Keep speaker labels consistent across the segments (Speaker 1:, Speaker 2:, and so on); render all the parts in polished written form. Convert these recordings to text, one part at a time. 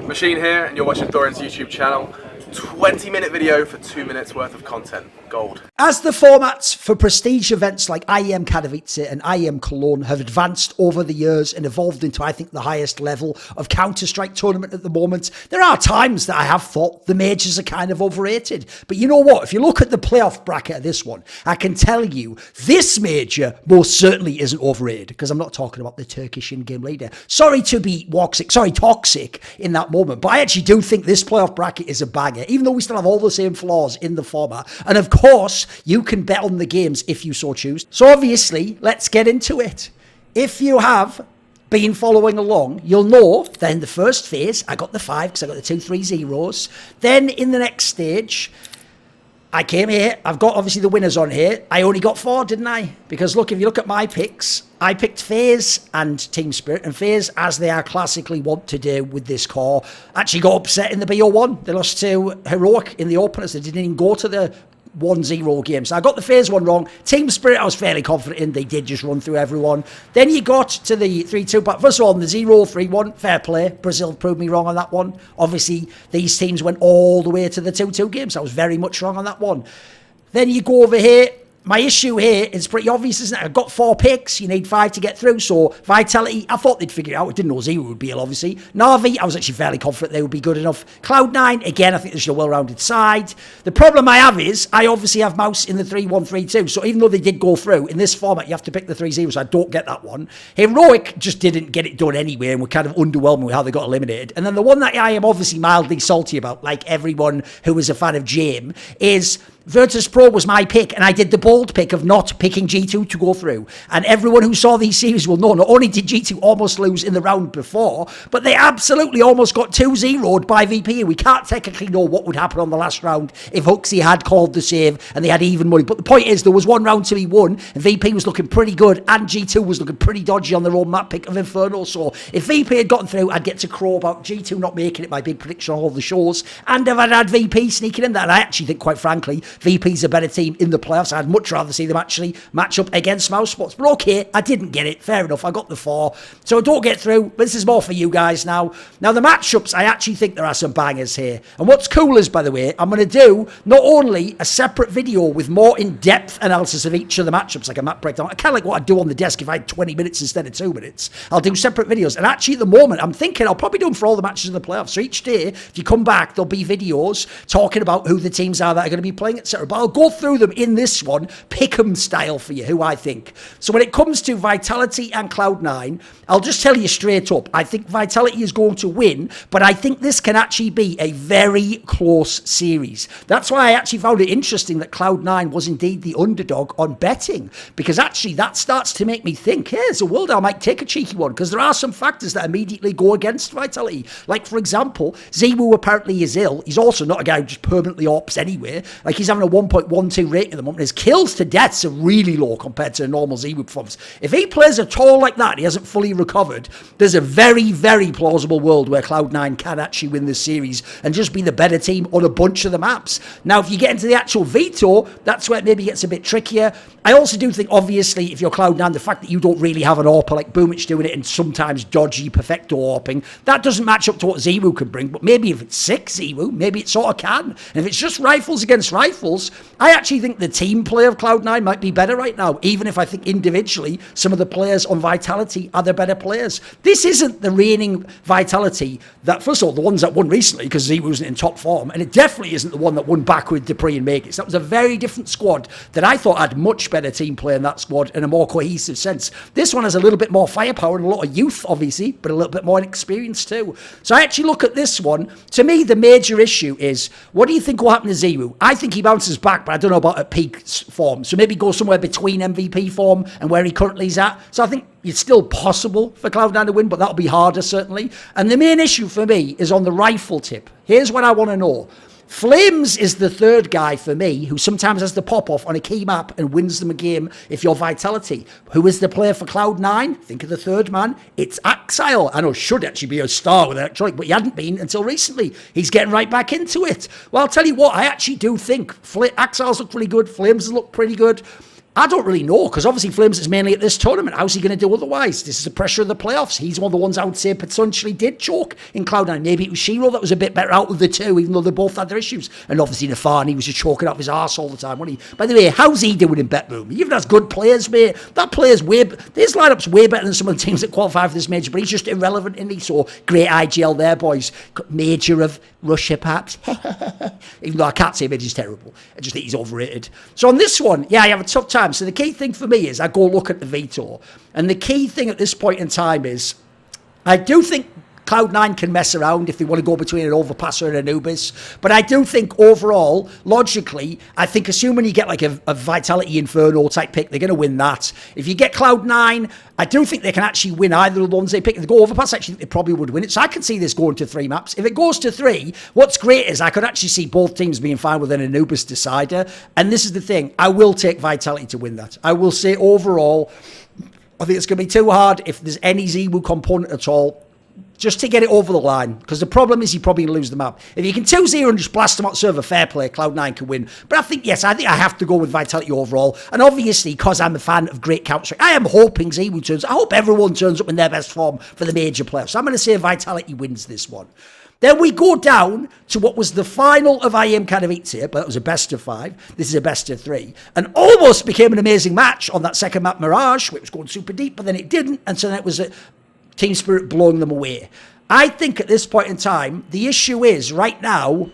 Speaker 1: Machine here, and you're watching Thorin's YouTube channel. 20-minute video for 2 minutes worth of content. Gold.
Speaker 2: As the formats for prestige events like IEM Katowice and IEM Cologne have advanced over the years and evolved into, I think, the highest level of Counter-Strike tournament at the moment, there are times that I have thought the majors are kind of overrated. But you know what? If you look at the playoff bracket of this one, I can tell you this major most certainly isn't overrated, because I'm not talking about the Turkish in-game leader. Sorry to be toxic in that moment, but I actually do think this playoff bracket is a banger, even though we still have all the same flaws in the format. And of course, you can bet on the games if you so choose. So obviously, let's get into it. If you have been following along, you'll know that in the first phase, I got the 5 because I got the 2-3-0s. Then in the next stage, I came here. I've got obviously the winners on here. I only got 4, didn't I? Because look, if you look at my picks, I picked Faze and Team Spirit, and Faze, as they are classically want to do with this core, actually got upset in the BO1. They lost to Heroic in the openers. They didn't even go to the 1-0 game. So I got the Faze one wrong. Team Spirit I was fairly confident in. They did just run through everyone. Then you got to the 3-2, but first of all, the 0-3-1, fair play. Brazil proved me wrong on that one. Obviously, these teams went all the way to the 2-2 game, so I was very much wrong on that one. Then you go over here. My issue here is pretty obvious, isn't it? I've got 4 picks. You need 5 to get through. So Vitality, I thought they'd figure it out. I didn't know Zero would be ill, obviously. Na'Vi, I was actually fairly confident they would be good enough. Cloud9, again, I think there's a well-rounded side. The problem I have is I obviously have MOUZ in the 3-1-3-2. So even though they did go through, in this format, you have to pick the 3-0. So I don't get that one. Heroic just didn't get it done anyway and were kind of underwhelming with how they got eliminated. And then the one that I am obviously mildly salty about, like everyone who was a fan of Jame, is Virtus Pro was my pick, and I did the bold pick of not picking G2 to go through. And everyone who saw these series will know, not only did G2 almost lose in the round before, but they absolutely almost got 2-0'd by VP. We can't technically know what would happen on the last round if Huxley had called the save and they had even money. But the point is, there was one round to be won, and VP was looking pretty good, and G2 was looking pretty dodgy on their own map pick of Inferno. So if VP had gotten through, I'd get to crow about G2 not making it, my big prediction on all the shows. And if I'd had VP sneaking in there, and I actually think, quite frankly, VP's a better team in the playoffs. I'd much rather see them actually match up against MOUZ Sports. But okay, I didn't get it. Fair enough. I got the 4. So I don't get through. But this is more for you guys now. Now, the matchups, I actually think there are some bangers here. And what's cool is, by the way, I'm going to do not only a separate video with more in-depth analysis of each of the matchups, like a map breakdown. I kind of like what I'd do on the desk if I had 20 minutes instead of 2 minutes. I'll do separate videos. And actually, at the moment, I'm thinking I'll probably do them for all the matches in the playoffs. So each day, if you come back, there'll be videos talking about who the teams are that are going to be playing, etc. But I'll go through them in this one, pick'em style for you, who I think. So when it comes to Vitality and Cloud9, I'll just tell you straight up, I think Vitality is going to win, but I think this can actually be a very close series. That's why I actually found it interesting that Cloud9 was indeed the underdog on betting, because actually that starts to make me think, hey, there's a world I might take a cheeky one, because there are some factors that immediately go against Vitality. Like, for example, Ziwu apparently is ill. He's also not a guy who just permanently AWPs anyway. Like, he's having a 1.12 rating at the moment. His kills to deaths are really low compared to a normal Ziwu performance. If he plays at all like that, he hasn't fully recovered, there's a very, very plausible world where Cloud9 can actually win this series and just be the better team on a bunch of the maps. Now, if you get into the actual veto, that's where it maybe gets a bit trickier. I also do think, obviously, if you're Cloud9, the fact that you don't really have an AWPer like Boomich doing it and sometimes dodgy Perfecto AWPing, that doesn't match up to what Ziwu can bring. But maybe if it's 6 Ziwu, maybe it sort of can. And if it's just rifles against rifles, I actually think the team play of Cloud9 might be better right now, even if I think individually some of the players on Vitality are the better players. This isn't the reigning Vitality that, first of all, the ones that won recently, because Z wasn't in top form, and it definitely isn't the one that won back with Dupree and Makis. That was a very different squad that I thought had much better team play in that squad in a more cohesive sense. This one has a little bit more firepower and a lot of youth, obviously, but a little bit more experience too. So I actually look at this one. To me, the major issue is, what do you think will happen to Ziwu? I think he bounces back, but I don't know about at peak form. So maybe go somewhere between MVP form and where he currently is at. So I think it's still possible for Cloud9 to win, but that'll be harder, certainly. And the main issue for me is on the rifle tip. Here's what I want to know. Flames is the third guy for me who sometimes has the pop-off on a key map and wins them a game if you're Vitality. Who is the player for Cloud9? Think of the third man. It's Axile. I know should actually be a star with Electronic, but he hadn't been until recently. He's getting right back into it. Well, I'll tell you what, I actually do think Axile's look pretty good. Flames look pretty good. I don't really know, because obviously Flames is mainly at this tournament. How's he going to do otherwise? This is the pressure of the playoffs. He's one of the ones I would say potentially did choke in Cloud9. Maybe it was Shiro that was a bit better out of the two, even though they both had their issues. And obviously Nafani was just choking up his arse all the time, wasn't he? By the way, how's he doing in Bet Room? He even has good players, mate. That player's his lineup's way better than some of the teams that qualify for this major, but he's just irrelevant, isn't he? So great IGL there, boys. Major of Russia, perhaps. Even though I can't say Major's terrible. I just think he's overrated. So on this one, yeah, I have a tough time. So the key thing for me is I go look at the veto. And the key thing at this point in time is I do think Cloud9 can mess around if they want to go between an Overpasser and an Anubis. But I do think overall, logically, I think assuming you get like a Vitality Inferno type pick, they're going to win that. If you get Cloud9, I do think they can actually win either of the ones they pick. If they go Overpass, I actually think they probably would win it. So I can see this going to 3 maps. If it goes to 3, what's great is I could actually see both teams being fine with an Anubis decider. And this is the thing. I will take Vitality to win that. I will say overall, I think it's going to be too hard if there's any ZWoo component at all, just to get it over the line. Because the problem is you probably lose the map. If you can 2-0 and just blast them out server, fair play, Cloud9 can win. But I think I have to go with Vitality overall. And obviously, because I'm a fan of great Counter-Strike, I am hoping ZWoo turns. I hope everyone turns up in their best form for the major playoffs. So I'm going to say Vitality wins this one. Then we go down to what was the final of IEM Katowice, but it was a best of 5. This is a best of 3. And almost became an amazing match on that second map, Mirage, which was going super deep, but then it didn't. And so then it was Team Spirit blowing them away. I think at this point in time, the issue is right now,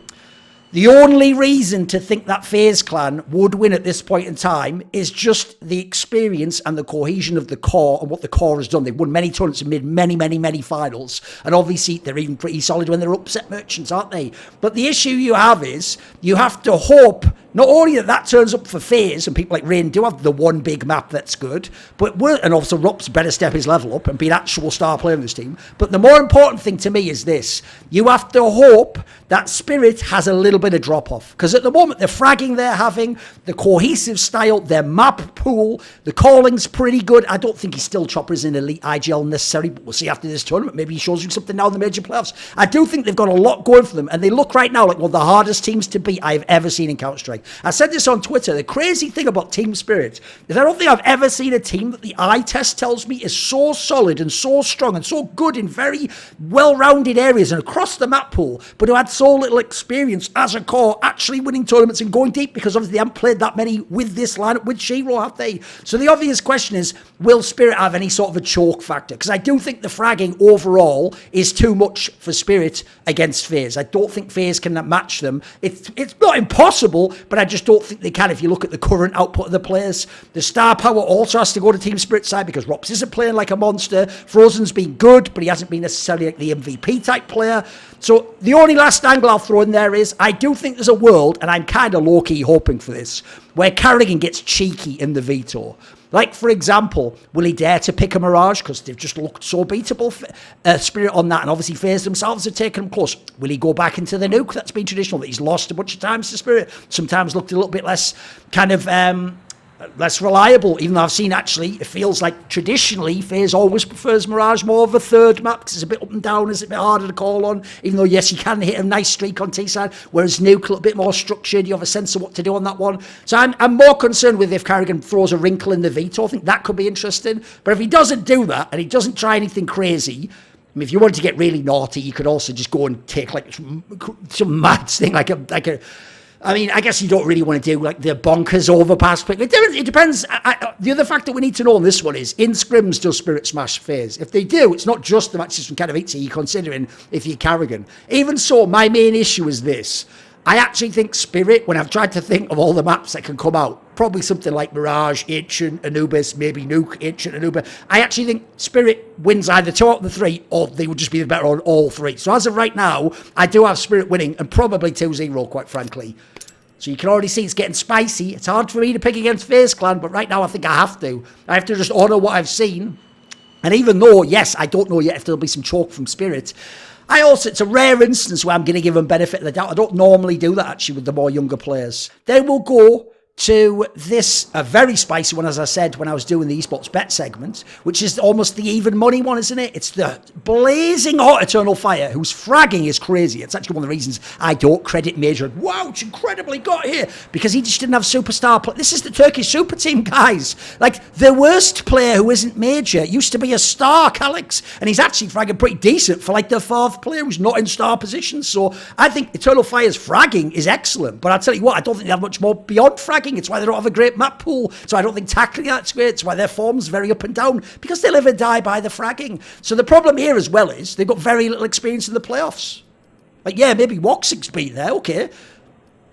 Speaker 2: the only reason to think that FaZe clan would win at this point in time is just the experience and the cohesion of the core and what the core has done. They've won many tournaments and made many finals. And obviously, they're even pretty solid when they're upset merchants, aren't they? But the issue you have is you have to hope not only that turns up for FaZe, and people like Rain do have the one big map that's good, and also Rups better step his level up and be an actual star player in this team. But the more important thing to me is this. You have to hope that Spirit has a little bit of drop-off. Because at the moment, the fragging they're having, the cohesive style, their map pool, the calling's pretty good. I don't think he's still Chopper's in elite IGL necessarily, but we'll see after this tournament. Maybe he shows you something now in the major playoffs. I do think they've got a lot going for them, and they look right now like one of the hardest teams to beat I've ever seen in Counter-Strike. I said this on Twitter. The crazy thing about Team Spirit is I don't think I've ever seen a team that the eye test tells me is so solid and so strong and so good in very well-rounded areas and across the map pool, but who had so little experience as a core actually winning tournaments and going deep, because obviously they haven't played that many with this lineup with Shiro, have they? So the obvious question is, will Spirit have any sort of a choke factor? Because I do think the fragging overall is too much for Spirit against FaZe. I don't think FaZe can match them. It's not impossible, but I just don't think they can if you look at the current output of the players. The star power also has to go to Team Spirit's side because Rops isn't playing like a monster. Frozen's been good, but he hasn't been necessarily like the MVP type player. So the only last angle I'll throw in there is I do think there's a world, and I'm kind of low-key hoping for this, where Carrigan gets cheeky in the veto. Like, for example, will he dare to pick a Mirage? Because they've just looked so beatable. Spirit on that, and obviously FaZe themselves have taken him close. Will he go back into the nuke? That's been traditional, that he's lost a bunch of times to Spirit. Sometimes looked a little bit less kind of less reliable, even though I've seen actually, it feels like traditionally FaZe always prefers Mirage more of a third map because it's a bit up and down, it's a bit harder to call on, even though yes, you can hit a nice streak on T-side, whereas Nuke a little bit more structured, you have a sense of what to do on that one. So I'm more concerned with if Carrigan throws a wrinkle in the veto. I think that could be interesting, but if he doesn't do that and he doesn't try anything crazy, I mean, if you want to get really naughty, you could also just go and take like some mad thing, like a I mean, I guess you don't really want to do like the bonkers overpass pick. It depends. The other factor we need to know on this one is, in scrims, does Spirit smash FaZe? If they do, it's not just the matches from Katowice you're considering if you're Carrigan. Even so, my main issue is this. I actually think Spirit, when I've tried to think of all the maps that can come out, probably something like Mirage, Ancient, Anubis, maybe Nuke, Ancient, Anubis. I actually think Spirit wins either 2 out of the 3, or they would just be the better on all 3. So as of right now, I do have Spirit winning, and probably 2-0, quite frankly. So you can already see it's getting spicy. It's hard for me to pick against FaZe Clan, but right now I think I have to. I have to just honour what I've seen. And even though, yes, I don't know yet if there'll be some chalk from Spirit, it's a rare instance where I'm going to give them benefit of the doubt. I don't normally do that, actually, with the more younger players. Then we'll go to this, a very spicy one, as I said, when I was doing the esports bet segment, which is almost the even money one, isn't it? It's the blazing hot Eternal Fire, whose fragging is crazy. It's actually one of the reasons I don't credit Major. Wow, it's incredibly got here, because he just didn't have superstar play. This is the Turkish super team, guys. Like, the worst player who isn't Major used to be a star, Calix, and he's actually fragging pretty decent for like the fourth player who's not in star position. So I think Eternal Fire's fragging is excellent, but I'll tell you what, I don't think they have much more beyond fragging. It's why they don't have a great map pool. So I don't think tackling that's great. It's why their form's very up and down, because they live and die by the fragging. So the problem here as well is they've got very little experience in the playoffs. Like, yeah, maybe Woxic's been there, okay.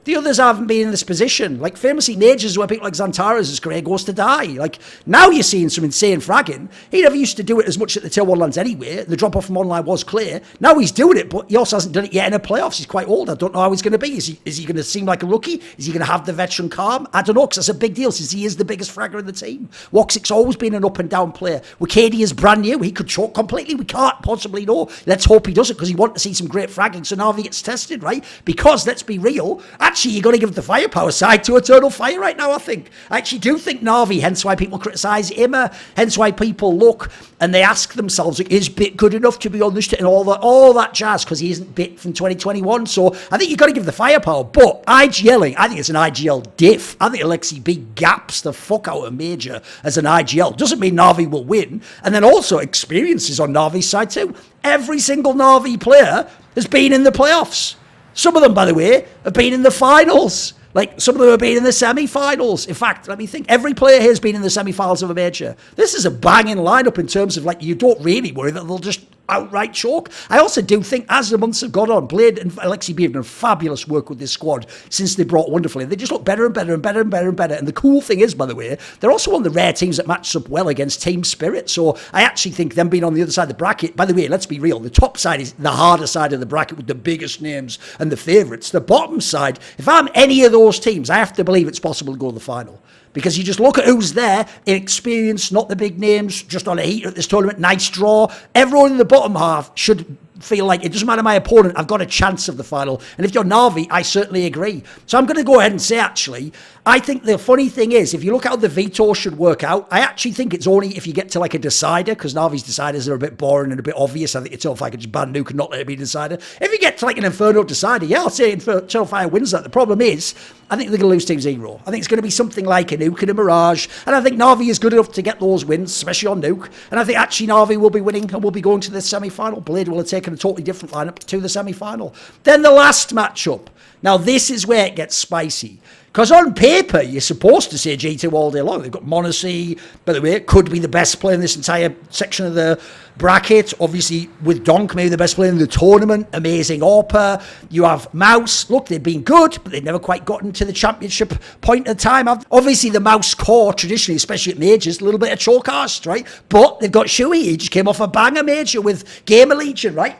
Speaker 2: The others haven't been in this position. Like, famously, Majors, where people like Xantara's career goes to die. Like, now you're seeing some insane fragging. He never used to do it as much at the Tier 1 lands anyway. The drop-off from online was clear. Now he's doing it, but he also hasn't done it yet in the playoffs. He's quite old. I don't know how he's going to be. Is he going to seem like a rookie? Is he going to have the veteran calm? I don't know, because that's a big deal, since he is the biggest fragger in the team. Woxic's always been an up-and-down player. Wakadi is brand new. He could choke completely. We can't possibly know. Let's hope he doesn't, because he wants to see some great fragging, so Na'Vi gets tested, right? Because, let's be real, actually, you've got to give the firepower side to Eternal Fire right now, I think. I actually do think Na'Vi, hence why people criticise Immer, hence why people look and they ask themselves, like, is Bit good enough to be on this and all that jazz, because he isn't Bit from 2021. So I think you've got to give the firepower. But IGLing, I think it's an IGL diff. I think Alexi B gaps the fuck out of Major as an IGL. Doesn't mean Na'Vi will win. And then also experiences on Na'Vi's side too. Every single Na'Vi player has been in the playoffs. Some of them, by the way, have been in the finals. Like, some of them have been in the semi-finals. In fact, let me think. Every player here has been in the semi-finals of a major. This is a banging lineup in terms of, like, you don't really worry that they'll just outright choke. I also do think, as the months have gone on, Blade and Alexi B have done fabulous work with this squad since they brought Wonderfully. They just look better and better and better and better and better. And the cool thing is, by the way, they're also one of the rare teams that matches up well against Team Spirit. So I actually think them being on the other side of the bracket, by the way, let's be real, the top side is the harder side of the bracket with the biggest names and the favourites. The bottom side, if I'm any of those teams, I have to believe it's possible to go to the final. Because you just look at who's there, experience, not the big names, just on a heater at this tournament, nice draw. Everyone in the bottom half should feel like, it doesn't matter my opponent, I've got a chance of the final. And if you're Na'Vi, I certainly agree. So I'm going to go ahead and say, actually, I think the funny thing is, if you look at how the veto should work out, I actually think it's only if you get to like a decider, because Na'Vi's deciders are a bit boring and a bit obvious. I think Eternal Fire could just ban Nuke and not let it be a decider. If you get to like an Inferno decider, yeah, I'll say Eternal Fire wins that. The problem is, I think they're going to lose Team Zero. I think it's going to be something like a Nuke and a Mirage. And I think Na'Vi is good enough to get those wins, especially on Nuke. And I think actually Na'Vi will be winning and will be going to the semi-final. Blade will have taken a totally different lineup to the semi-final. Then the last matchup. Now this is where it gets spicy. Because on paper, you're supposed to say G2 all day long. They've got Monacy, by the way, could be the best player in this entire section of the bracket. Obviously, with Donk, maybe the best player in the tournament. Amazing AWPer. You have MOUZ. Look, they've been good, but they've never quite gotten to the championship point of time. Obviously, the MOUZ core, traditionally, especially at majors, a little bit of chalkcast, right? But they've got Shui. He just came off a banger major with Gamer Legion, right?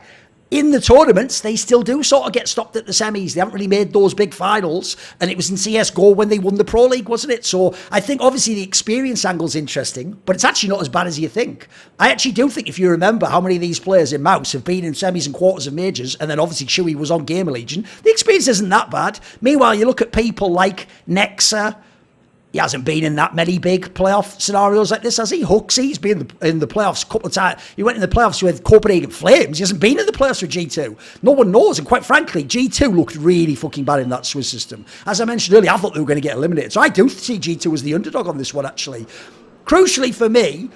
Speaker 2: In the tournaments, they still do sort of get stopped at the semis. They haven't really made those big finals. And it was in CS2 when they won the Pro League, wasn't it? So I think obviously the experience angle is interesting, but it's actually not as bad as you think. I actually do think, if you remember how many of these players in MOUZ have been in semis and quarters of majors, and then obviously Chewy was on Gamer Legion, the experience isn't that bad. Meanwhile, you look at people like Nexa. He hasn't been in that many big playoff scenarios like this, has he? Huxley's been in the playoffs a couple of times. He went in the playoffs with Copenhagen Flames. He hasn't been in the playoffs with G2. No one knows. And quite frankly, G2 looked really fucking bad in that Swiss system. As I mentioned earlier, I thought they were going to get eliminated. So I do see G2 as the underdog on this one, actually. Crucially for me,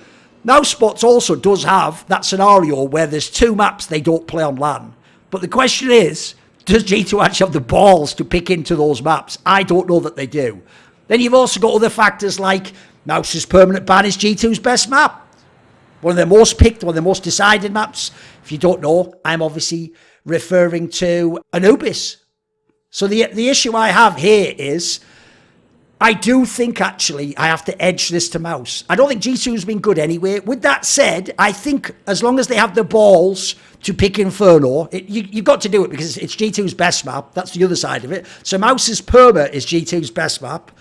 Speaker 2: now Spots also does have that scenario where there's two maps they don't play on LAN. But the question is, does G2 actually have the balls to pick into those maps? I don't know that they do. Then you've also got other factors like MOUZ's permanent ban is G2's best map. One of their most picked, one of their most decided maps. If you don't know, I'm obviously referring to Anubis. So the issue I have here is, I do think actually I have to edge this to MOUZ. I don't think G2's been good anyway. With that said, I think as long as they have the balls to pick Inferno, you've got to do it because it's G2's best map. That's the other side of it. So MOUZ's perma is G2's best map.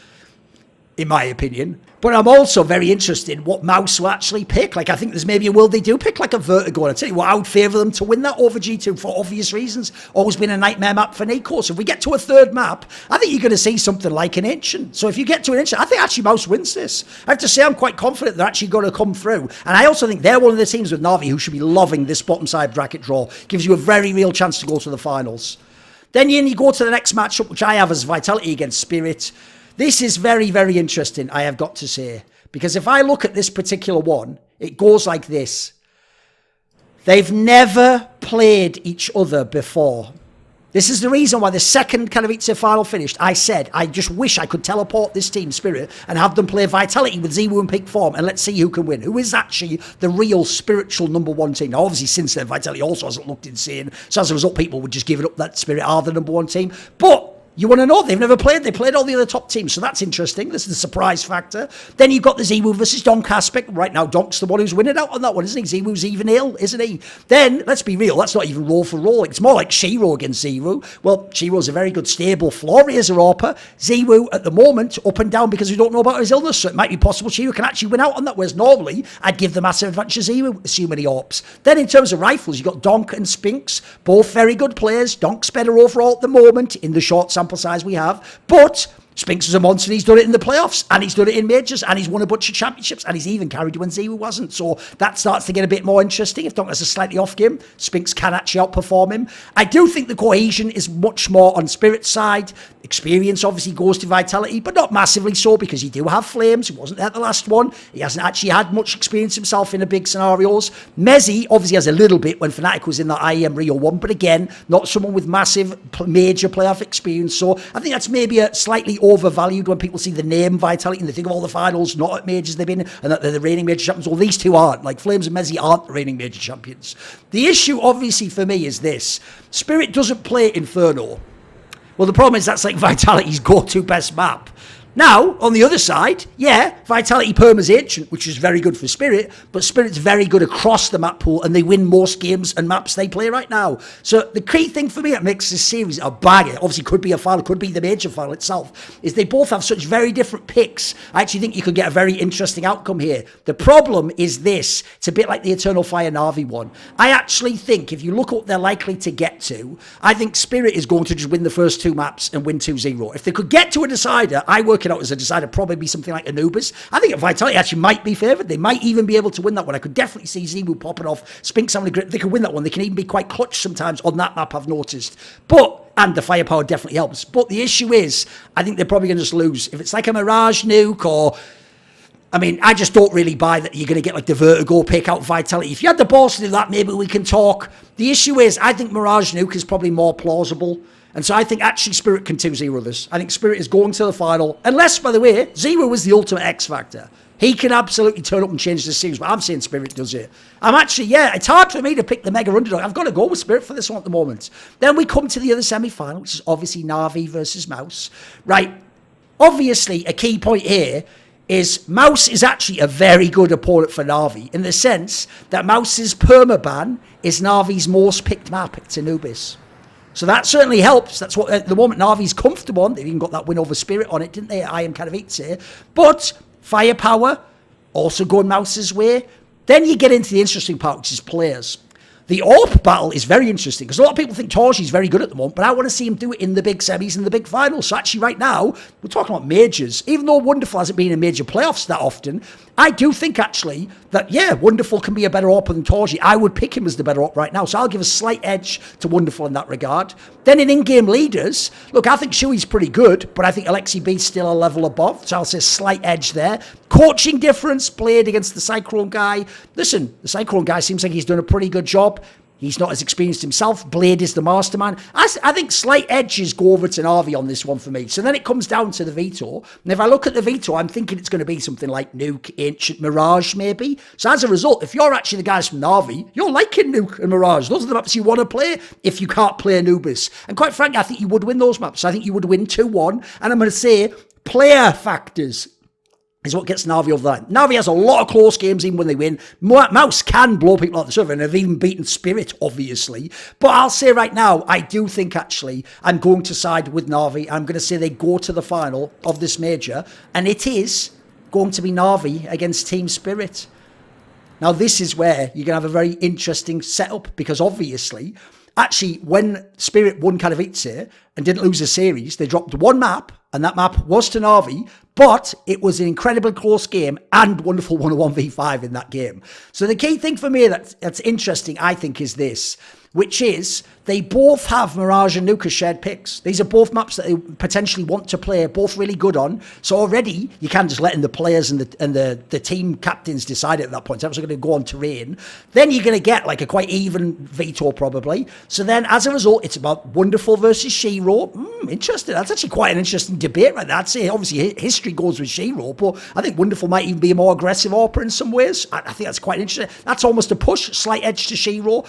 Speaker 2: in my opinion. But I'm also very interested in what MOUZ will actually pick. Like, I think there's maybe a world they do pick like a Vertigo. And I tell you what, I would favour them to win that over G2 for obvious reasons. Always been a nightmare map for Nico. So if we get to a third map, I think you're going to see something like an Ancient. So if you get to an Ancient, I think actually MOUZ wins this. I have to say I'm quite confident they're actually going to come through. And I also think they're one of the teams with Na'Vi who should be loving this bottom side bracket draw. Gives you a very real chance to go to the finals. Then you go to the next matchup, which I have as Vitality against Spirit. This is very, very interesting, I have got to say. Because if I look at this particular one, it goes like this. They've never played each other before. This is the reason why the second Katowice final finished, I said, I just wish I could teleport this team, Spirit, and have them play Vitality with ZywOo in peak form, and let's see who can win. Who is actually the real spiritual number one team? Now, obviously, since then, Vitality also hasn't looked insane. So as a result, people would just give it up that Spirit are the number one team. But you want to know, they've never played. They played all the other top teams, so that's interesting. This is the surprise factor. Then you've got the ZywOo versus Donk aspect. Right now, Donk's the one who's winning out on that one, isn't he? ZywOo's even ill, isn't he? Then, let's be real, that's not even roll for roll. It's more like Shiro against ZywOo. Well, Shiro's a very good, stable Flori as a AWPer. ZywOo, at the moment, up and down because we don't know about his illness, so it might be possible Shiro can actually win out on that, whereas normally, I'd give the massive advantage to ZywOo, assuming he AWPs. Then, in terms of rifles, you've got Donk and Spinks, both very good players. Donk's better overall at the moment, in the short sample size we have. But Spinks is a monster, and he's done it in the playoffs, and he's done it in majors, and he's won a bunch of championships, and he's even carried when ZywOo wasn't. So that starts to get a bit more interesting. If Donk has a slightly off game, Spinks can actually outperform him. I do think the cohesion is much more on Spirit's side. Experience obviously goes to Vitality, but not massively so, because you do have Flames. He wasn't there at the last one. He hasn't actually had much experience himself in the big scenarios. Mezzy obviously has a little bit when Fnatic was in that IEM Rio 1, but again, not someone with massive major playoff experience. So I think that's maybe a slightly overvalued when people see the name Vitality and they think of all the finals, not at majors they've been in, and that they're the reigning major champions. Well, these two aren't. Like, Flames and Mezzy aren't the reigning major champions. The issue, obviously, for me is this. Spirit doesn't play Inferno. Well, the problem is that's like Vitality's go-to best map. Now, on the other side, yeah, Vitality Perma's Ancient, which is very good for Spirit, but Spirit's very good across the map pool, and they win most games and maps they play right now. So the key thing for me that makes this series a banger, obviously could be a final, could be the major final itself, is they both have such very different picks. I actually think you could get a very interesting outcome here. The problem is this, it's a bit like the Eternal Fire Na'Vi one. I actually think, if you look at what they're likely to get to, I think Spirit is going to just win the first two maps and win 2-0. If they could get to a decider, I work it out as a decider, probably be something like Anubis. I think Vitality actually might be favoured. They might even be able to win that one. I could definitely see ZywOo popping off, Spinks having a grip. They can win that one. They can even be quite clutch sometimes on that map, I've noticed. And the firepower definitely helps. But the issue is, I think they're probably going to just lose. If it's like a Mirage nuke or... I mean, I just don't really buy that you're going to get like the Vertigo pick out Vitality. If you had the balls to do that, maybe we can talk. The issue is, I think Mirage nuke is probably more plausible. And so I think actually Spirit can 2-0 this. I think Spirit is going to the final. Unless, by the way, ZywOo is the ultimate X factor. He can absolutely turn up and change the series, but I'm saying Spirit does it. I'm actually, yeah, it's hard for me to pick the mega underdog. I've got to go with Spirit for this one at the moment. Then we come to the other semi-final, which is obviously Na'Vi versus MOUZ. Right, obviously a key point here is MOUZ is actually a very good opponent for Na'Vi, in the sense that MOUZ's permaban is Na'Vi's most picked map. It's Anubis. So that certainly helps. That's what, at the moment, Na'Vi's comfortable on. They've even got that win over Spirit on it, didn't they? I am Katowice. But firepower, also going MOUZ's way. Then you get into the interesting part, which is players. The AWP battle is very interesting, because a lot of people think Tosh is very good at the moment, but I want to see him do it in the big semis and the big finals. So actually right now, we're talking about majors. Even though Wonderful hasn't been in major playoffs that often, I do think actually that, yeah, Wonderful can be a better AWP than Toshi. I would pick him as the better AWP right now. So I'll give a slight edge to Wonderful in that regard. Then in-game leaders, look, I think Shui's pretty good, but I think Alexi B's still a level above. So I'll say slight edge there. Coaching difference, played against the Cyclone guy. Listen, the Cyclone guy seems like he's done a pretty good job. He's not as experienced himself. Blade is the mastermind. I think slight edges go over to Na'Vi on this one for me. So then it comes down to the veto. And if I look at the veto, I'm thinking it's going to be something like Nuke, Ancient, Mirage, maybe. So as a result, if you're actually the guys from Na'Vi, you're liking Nuke and Mirage. Those are the maps you want to play if you can't play Anubis. And quite frankly, I think you would win those maps. I think you would win 2-1. And I'm going to say player factors. is what gets Na'Vi over the line. Na'Vi has a lot of close games even when they win. MOUZ can blow people out the server and have even beaten Spirit, obviously. But I'll say right now, I do think actually I'm going to side with Na'Vi. I'm going to say they go to the final of this major, and it is going to be Na'Vi against Team Spirit. Now, this is where you're going to have a very interesting setup, because obviously, actually, when Spirit won Katowice and didn't lose a series, they dropped one map, and that map was to Na'Vi, but it was an incredibly close game and wonderful 1-1v5 in that game. So the key thing for me that's interesting, I think, is this, which is they both have Mirage and Nuke as shared picks. These are both maps that they potentially want to play, both really good on. So already you can just letting the players and the team captains decide it at that point. So I'm going to go on Thorin. Then you're going to get like a quite even veto probably. So then as a result, it's about Wonderful versus Shiro. Interesting. That's actually quite an interesting debate right there. I'd say obviously history goes with Shiro, but I think Wonderful might even be a more aggressive AWPer in some ways. I think that's quite interesting. That's almost a push, slight edge to Shiro.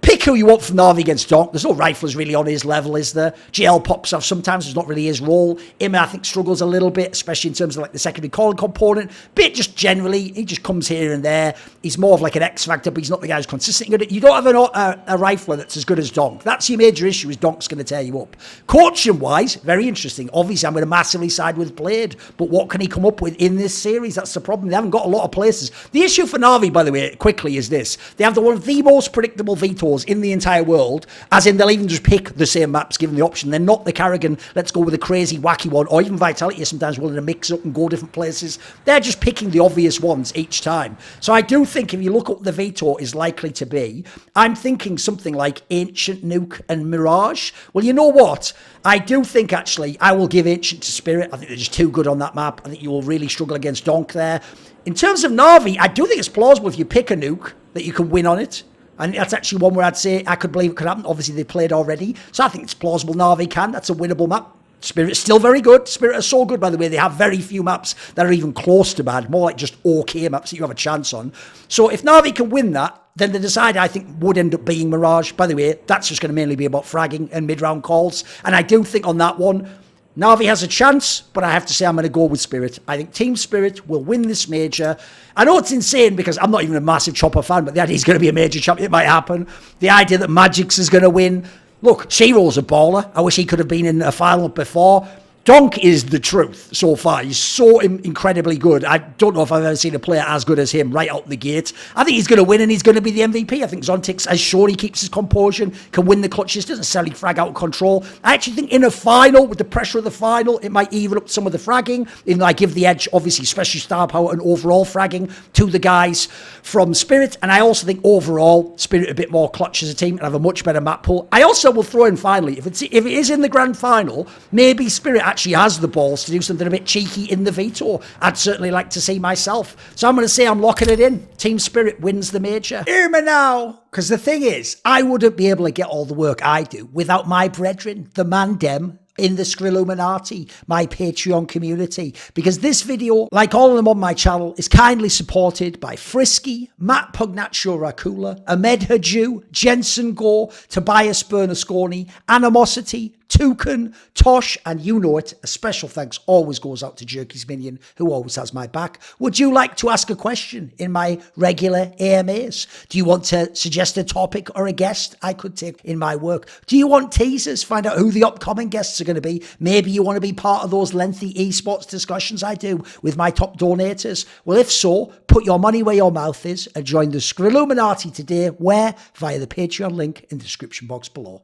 Speaker 2: Pick who you want from Na'Vi against Donk. There's no riflers really on his level, is there? GL pops off sometimes. It's not really his role. Ime, I think, struggles a little bit, especially in terms of like the secondary calling component. But just generally, he just comes here and there. He's more of like an X factor, but he's not the guy who's consistent. You don't have a rifler that's as good as Donk. That's your major issue, is Donk's going to tear you up. Coaching-wise, very interesting. Obviously, I'm going to massively side with Blade, but what can he come up with in this series? That's the problem. They haven't got a lot of places. The issue for Na'Vi, by the way, quickly, is this. They have one of the most predictable vetoes in the entire world, as in they'll even just pick the same maps given the option. They're not the Carrigan, let's go with a crazy wacky one, or even Vitality is sometimes willing to mix up and go different places. They're just picking the obvious ones each time. So I do think if you look at what the veto is likely to be, I'm thinking something like Ancient, Nuke and Mirage. Well, you know what? I do think actually I will give Ancient to Spirit. I think they're just too good on that map. I think you will really struggle against Donk there. In terms of Na'Vi, I do think it's plausible if you pick a nuke that you can win on it. And that's actually one where I'd say I could believe it could happen. Obviously, they played already. So I think it's plausible Na'Vi can. That's a winnable map. Spirit's still very good. Spirit are so good, by the way. They have very few maps that are even close to bad. More like just okay maps that you have a chance on. So if Na'Vi can win that, then the decide, I think, would end up being Mirage. By the way, that's just going to mainly be about fragging and mid-round calls. And I do think on that one, Na'Vi has a chance, but I have to say I'm going to go with Spirit. I think Team Spirit will win this major. I know it's insane because I'm not even a massive Chopper fan, but the idea he's going to be a major champion, it might happen. The idea that Magix is going to win. Look, Shiro's a baller. I wish he could have been in a final before. Donk is the truth so far. He's so incredibly good. I don't know if I've ever seen a player as good as him right out the gate. I think he's going to win and he's going to be the MVP. I think Zontix, as sure he keeps his composure, can win the clutches, doesn't necessarily frag out of control. I actually think in a final, with the pressure of the final, it might even up some of the fragging. Even though I give the edge, obviously, especially star power and overall fragging to the guys from Spirit. And I also think overall, Spirit a bit more clutch as a team and have a much better map pool. I also will throw in finally, if it is in the grand final, maybe Spirit actually has the balls to do something a bit cheeky in the veto. I'd certainly like to see myself. So I'm going to say I'm locking it in. Team Spirit wins the major. Hear me now. Because the thing is, I wouldn't be able to get all the work I do without my brethren, the Mandem, in the Skrilluminati, my Patreon community. Because this video, like all of them on my channel, is kindly supported by Frisky, Matt Pugnatio Rajcula, Ahmed Hadjou, Jensen Goh, Tobias Bernasconi, Animosity, Thorin, Tosh, and you know it, a special thanks always goes out to Jerky's Minion, who always has my back. Would you like to ask a question in my regular AMAs? Do you want to suggest a topic or a guest I could take in my work? Do you want teasers? Find out who the upcoming guests are going to be. Maybe you want to be part of those lengthy esports discussions I do with my top donators. Well, if so, put your money where your mouth is and join the Skrilluminati today, where? Via the Patreon link in the description box below.